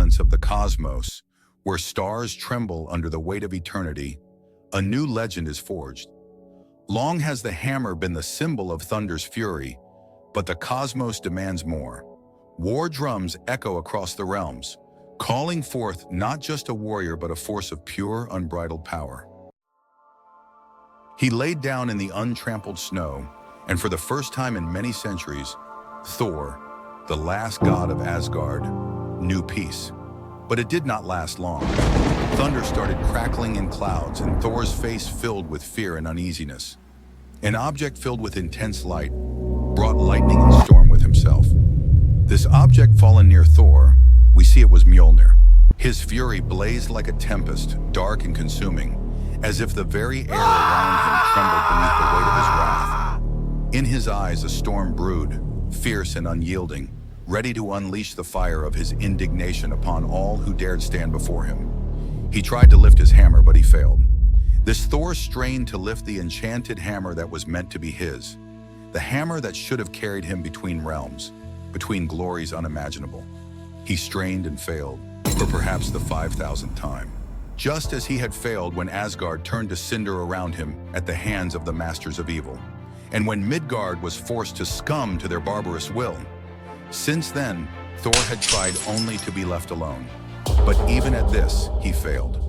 expanse of the cosmos, where stars tremble under the weight of eternity, a new legend is forged. Long has the hammer been the symbol of thunder's fury, but the cosmos demands more. War drums echo across the realms, calling forth not just a warrior but a force of pure, unbridled power. He laid down in the untrampled snow, and for the first time in many centuries, Thor, the last god of Asgard, knew peace. But it did not last long. Thunder started crackling in clouds, and Thor's face filled with fear and uneasiness. An object filled with intense light brought lightning and storm with himself. This object fallen near Thor, we see it was Mjolnir. His fury blazed like a tempest, dark and consuming, as if the very air around him trembled beneath the weight of his wrath. In his eyes a storm brewed, fierce and unyielding, ready to unleash the fire of his indignation upon all who dared stand before him. He tried to lift his hammer, but he failed. This Thor strained to lift the enchanted hammer that was meant to be his, the hammer that should have carried him between realms, between glories unimaginable. He strained and failed, for perhaps the 5,000th time. Just as he had failed when Asgard turned to cinder around him at the hands of the masters of evil, and when Midgard was forced to succumb to their barbarous will. Since then, Thor had tried only to be left alone. But even at this, he failed.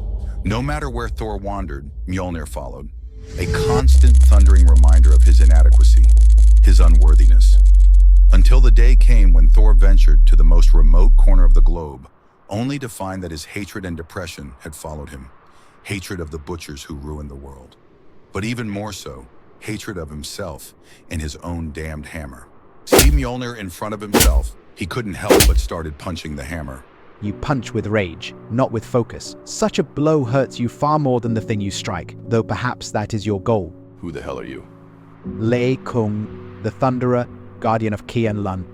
No matter where Thor wandered, Mjolnir followed, a constant thundering reminder of his inadequacy, his unworthiness. Until the day came when Thor ventured to the most remote corner of the globe, only to find that his hatred and depression had followed him. Hatred of the butchers who ruined the world. But even more so, hatred of himself and his own damned hammer. See Mjolnir in front of himself, he couldn't help but started punching the hammer. You punch with rage, not with focus. Such a blow hurts you far more than the thing you strike, though perhaps that is your goal. Who the hell are you? Lei Kung, the Thunderer, guardian of Qianlun,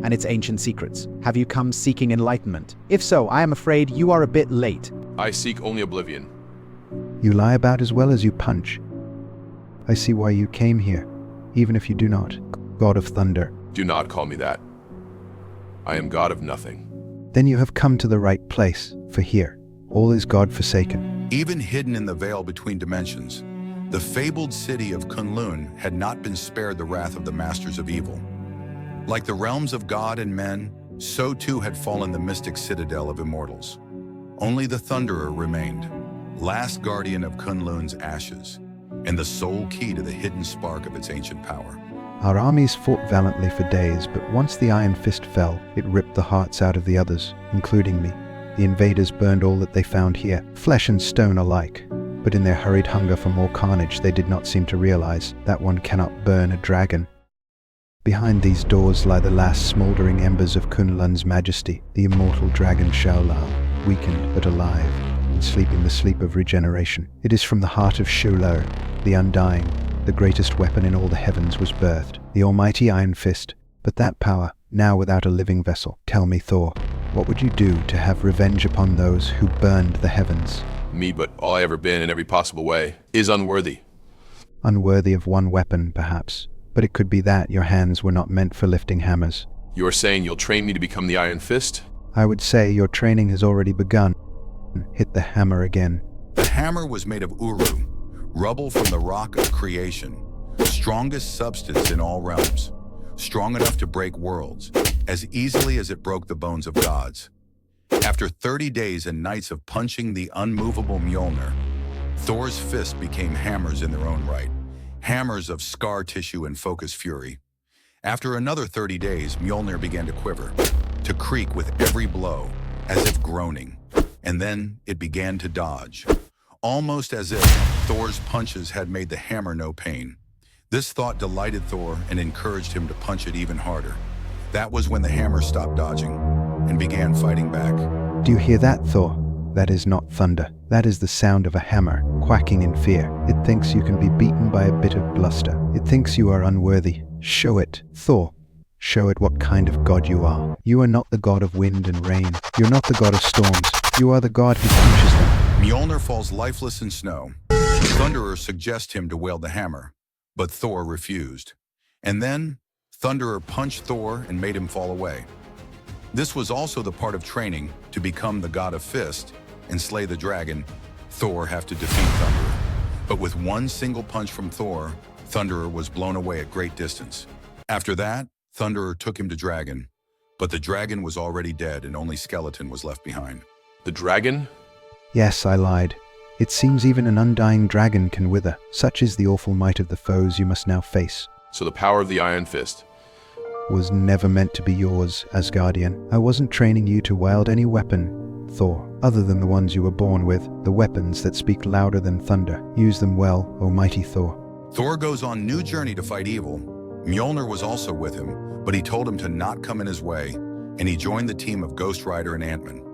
and its ancient secrets. Have you come seeking enlightenment? If so, I am afraid you are a bit late. I seek only oblivion. You lie about as well as you punch. I see why you came here, even if you do not. God of Thunder. Do not call me that. I am God of nothing. Then you have come to the right place, for here, all is God-forsaken. Even hidden in the veil between dimensions, the fabled city of Kunlun had not been spared the wrath of the masters of evil. Like the realms of God and men, so too had fallen the mystic citadel of immortals. Only the Thunderer remained, last guardian of Kunlun's ashes, and the sole key to the hidden spark of its ancient power. Our armies fought valiantly for days, but once the Iron Fist fell, it ripped the hearts out of the others, including me. The invaders burned all that they found here, flesh and stone alike. But in their hurried hunger for more carnage, they did not seem to realize that one cannot burn a dragon. Behind these doors lie the last smoldering embers of Kunlun's majesty, the immortal dragon Shaolao, weakened but alive, and sleeping the sleep of regeneration. It is from the heart of Shaolao, the undying, the greatest weapon in all the heavens was birthed, the almighty Iron Fist. But that power, now without a living vessel. Tell me, Thor, what would you do to have revenge upon those who burned the heavens? Me, but all I ever been in every possible way, is unworthy. Unworthy of one weapon, perhaps. But it could be that your hands were not meant for lifting hammers. You are saying you'll train me to become the Iron Fist? I would say your training has already begun. Hit the hammer again. The hammer was made of Uru, rubble from the rock of creation, strongest substance in all realms, strong enough to break worlds, as easily as it broke the bones of gods. After 30 days and nights of punching the unmovable Mjolnir, Thor's fists became hammers in their own right, hammers of scar tissue and focused fury. After another 30 days, Mjolnir began to quiver, to creak with every blow, as if groaning, and then it began to dodge, almost as if Thor's punches had made the hammer no pain. This thought delighted Thor and encouraged him to punch it even harder. That was when the hammer stopped dodging and began fighting back. Do you hear that, Thor? That is not thunder. That is the sound of a hammer, quacking in fear. It thinks you can be beaten by a bit of bluster. It thinks you are unworthy. Show it, Thor. Show it what kind of god you are. You are not the god of wind and rain. You're not the god of storms. You are the god who punches them. Mjolnir falls lifeless in snow. Thunderer suggests him to wield the hammer, but Thor refused. And then, Thunderer punched Thor and made him fall away. This was also the part of training to become the god of Fist and slay the dragon. Thor have to defeat Thunderer. But with one single punch from Thor, Thunderer was blown away at great distance. After that, Thunderer took him to Dragon, but the dragon was already dead and only skeleton was left behind. The dragon? Yes, I lied. It seems even an undying dragon can wither. Such is the awful might of the foes you must now face. So the power of the Iron Fist. Was never meant to be yours, Asgardian. I wasn't training you to wield any weapon, Thor, other than the ones you were born with, the weapons that speak louder than thunder. Use them well, O mighty Thor. Thor goes on new journey to fight evil. Mjolnir was also with him, but he told him to not come in his way, and he joined the team of Ghost Rider and Ant-Man.